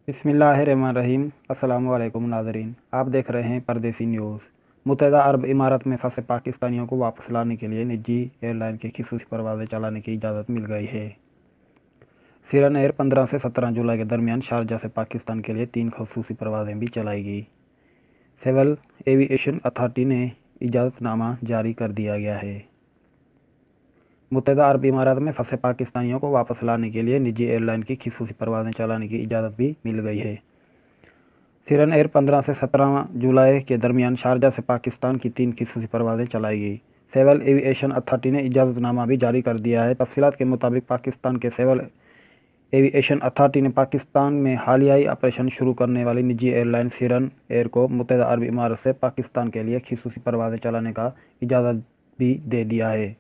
بسم اللہ الرحمن الرحیم۔ السلام علیکم ناظرین، آپ دیکھ رہے ہیں پردیسی نیوز۔ متحدہ عرب امارات میں پھنسے پاکستانیوں کو واپس لانے کے لیے نجی ایئر لائن کی خصوصی پروازیں چلانے کی اجازت مل گئی ہے۔ سیرن ایئر 15 سے 17 جولائی کے درمیان شارجہ سے پاکستان کے لیے 3 خصوصی پروازیں بھی چلائے گی۔ سول ایوی ایشن اتھارٹی نے اجازت نامہ جاری کر دیا گیا ہے۔ متحدہ عرب امارات میں پھنسے پاکستانیوں کو واپس لانے کے لیے نجی ایئر لائن کی خصوصی پروازیں چلانے کی اجازت بھی مل گئی ہے۔ سیرن ایئر 15 سے 17 جولائی کے درمیان شارجہ سے پاکستان کی 3 خصوصی پروازیں چلائے گی۔ سول ایوی ایشن اتھارٹی نے اجازت نامہ بھی جاری کر دیا ہے۔ تفصیلات کے مطابق پاکستان کے سول ایوی ایشن اتھارٹی نے پاکستان میں حالیہ آپریشن شروع کرنے والی نجی ایئر لائن سیرن ایئر کو متحدہ عرب امارات سے پاکستان کے لیے خصوصی پروازیں چلانے کا اجازت بھی دے دیا ہے،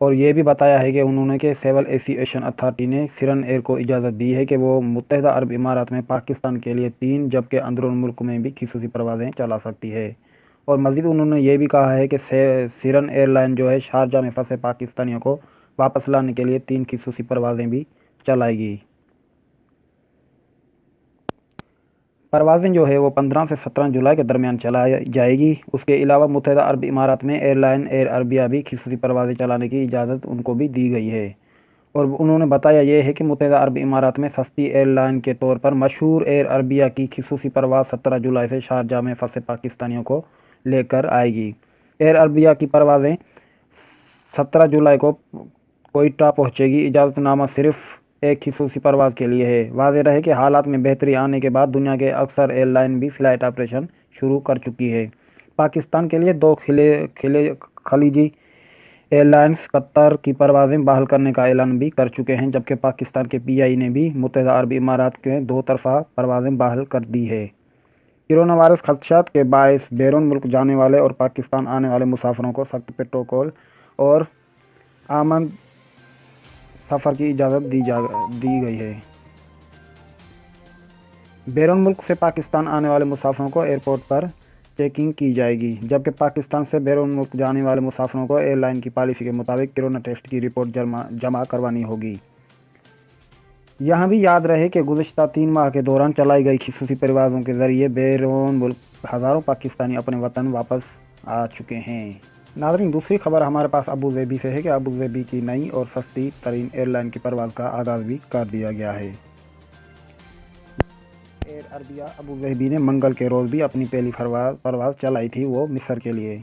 اور یہ بھی بتایا ہے کہ انہوں نے سول ایوی ایشن اتھارٹی نے سیرن ایئر کو اجازت دی ہے کہ وہ متحدہ عرب امارات میں پاکستان کے لیے 3 جبکہ اندرون ملک میں بھی خصوصی پروازیں چلا سکتی ہے۔ اور مزید انہوں نے یہ بھی کہا ہے کہ سیرن ایئر لائن جو ہے شارجہ میں پھنسے پاکستانیوں کو واپس لانے کے لیے 3 خصوصی پروازیں بھی چلائے گی۔ پروازیں جو ہے وہ 15 سے 17 جولائی کے درمیان چلائی جائے گی۔ اس کے علاوہ متحدہ عرب امارات میں ایئر لائن ایئر عربیہ بھی خصوصی پروازیں چلانے کی اجازت ان کو بھی دی گئی ہے، اور انہوں نے بتایا یہ ہے کہ متحدہ عرب امارات میں سستی ایئر لائن کے طور پر مشہور ایئر عربیہ کی خصوصی پرواز 17 جولائی سے شارجہ میں پھنسے پاکستانیوں کو لے کر آئے گی۔ ایئر عربیہ کی پروازیں 17 جولائی کو کوئٹہ پہنچے گی۔ اجازت نامہ صرف ایک خصوصی پرواز کے لیے ہے۔ واضح رہے کہ حالات میں بہتری آنے کے بعد دنیا کے اکثر ایئر لائن بھی فلائٹ آپریشن شروع کر چکی ہے۔ پاکستان کے لیے 2 خلیجی ایئر لائنز قطر کی پروازیں بحال کرنے کا اعلان بھی کر چکے ہیں، جبکہ پاکستان کے پی آئی نے بھی متحدہ عرب امارات کے 2 طرفہ پروازیں بحال کر دی ہے۔ کرونا وائرس خدشات کے باعث بیرون ملک جانے والے اور پاکستان آنے والے مسافروں کو سخت پروٹوکول اور آمد سفر کی اجازت دی گئی ہے۔ بیرون ملک سے پاکستان آنے والے مسافروں کو ایئرپورٹ پر چیکنگ کی جائے گی، جبکہ پاکستان سے بیرون ملک جانے والے مسافروں کو ایئر لائن کی پالیسی کے مطابق کرونا ٹیسٹ کی رپورٹ جمع کروانی ہوگی۔ یہاں بھی یاد رہے کہ گزشتہ 3 ماہ کے دوران چلائی گئی خصوصی پروازوں کے ذریعے بیرون ملک ہزاروں پاکستانی اپنے وطن واپس آ چکے ہیں۔ ناظرین، دوسری خبر ہمارے پاس ابوظہبی سے ہے کہ ابوظہبی کی نئی اور سستی ترین ایئر لائن کی پرواز کا آغاز بھی کر دیا گیا ہے۔ ایئر عربیہ ابوظہبی نے منگل کے روز بھی اپنی پہلی پرواز چلائی تھی، وہ مصر کے لیے۔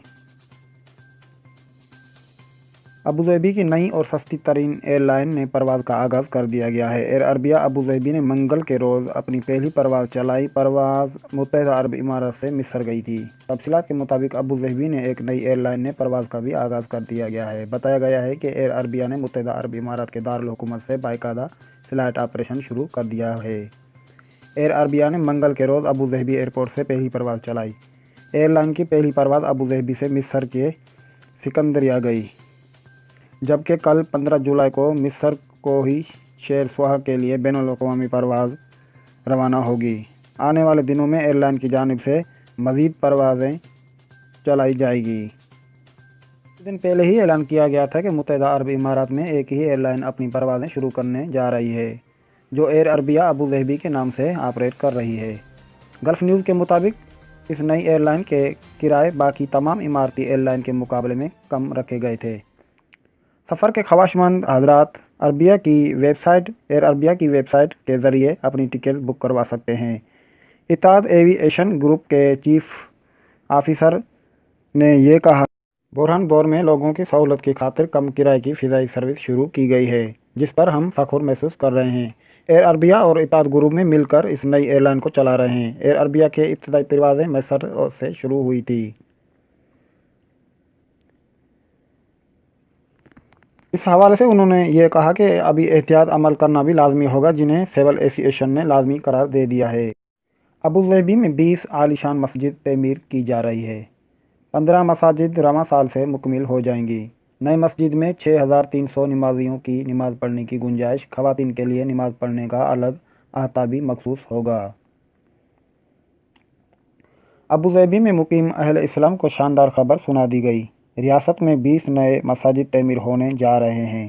ابوظہبی کی نئی اور سستی ترین ایئر لائن نے پرواز کا آغاز کر دیا گیا ہے۔ ایئر عربیہ ابوظہبی نے منگل کے روز اپنی پہلی پرواز چلائی۔ پرواز متحدہ عرب امارات سے مصر گئی تھی۔ تفصیلات کے مطابق ابوظہبی نے ایک نئی ایئر لائن نے پرواز کا بھی آغاز کر دیا گیا ہے۔ بتایا گیا ہے کہ ایئر عربیہ نے متحدہ عرب امارات کے دارالحکومت سے باقاعدہ فلائٹ آپریشن شروع کر دیا ہے۔ ایئر عربیہ نے منگل کے روز ابوظہبی ایئرپورٹ سے پہلی پرواز چلائی۔ ایئر لائن کی پہلی پرواز ابوظہبی سے مصر کے سکندریہ گئی، جبکہ کل 15 جولائی کو مصر کو ہی شہر سوہا کے لیے بین الاقوامی پرواز روانہ ہوگی۔ آنے والے دنوں میں ایئر لائن کی جانب سے مزید پروازیں چلائی جائے گی۔ کچھ دن پہلے ہی اعلان کیا گیا تھا کہ متحدہ عرب امارات میں ایک ہی ایئر لائن اپنی پروازیں شروع کرنے جا رہی ہے، جو ایئر عربیہ ابوظہبی کے نام سے آپریٹ کر رہی ہے۔ گلف نیوز کے مطابق اس نئی ایئر لائن کے کرائے باقی تمام اماراتی ایئر لائن کے مقابلے میں کم رکھے گئے تھے۔ سفر کے خواہشمند حضرات ایئر عربیہ کی ویب سائٹ کے ذریعے اپنی ٹکٹ بک کروا سکتے ہیں۔ اتحاد ایوی ایشن گروپ کے چیف آفیسر نے یہ کہا کہ بحران دور میں لوگوں کی سہولت کی خاطر کم کرائے کی فضائی سروس شروع کی گئی ہے، جس پر ہم فخر محسوس کر رہے ہیں۔ ایئر عربیہ اور اتحاد گروپ میں مل کر اس نئی ایئر لائن کو چلا رہے ہیں۔ ایئر عربیہ کے ابتدائی پروازیں مصر سے شروع ہوئی تھی۔ اس حوالے سے انہوں نے یہ کہا کہ ابھی احتیاط عمل کرنا بھی لازمی ہوگا، جنہیں سول ایوی ایشن نے لازمی قرار دے دیا ہے۔ ابوظہبی میں 20 عالیشان مسجد تعمیر کی جا رہی ہے۔ 15 مساجد رواں سال سے مکمل ہو جائیں گی۔ نئی مسجد میں 6300 نمازیوں کی نماز پڑھنے کی گنجائش، خواتین کے لیے نماز پڑھنے کا الگ احاطہ بھی مخصوص ہوگا۔ ابوظہبی میں مقیم اہل اسلام کو شاندار خبر سنا دی گئی۔ ریاست میں 20 نئے مساجد تعمیر ہونے جا رہے ہیں۔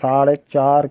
4.5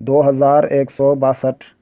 2,162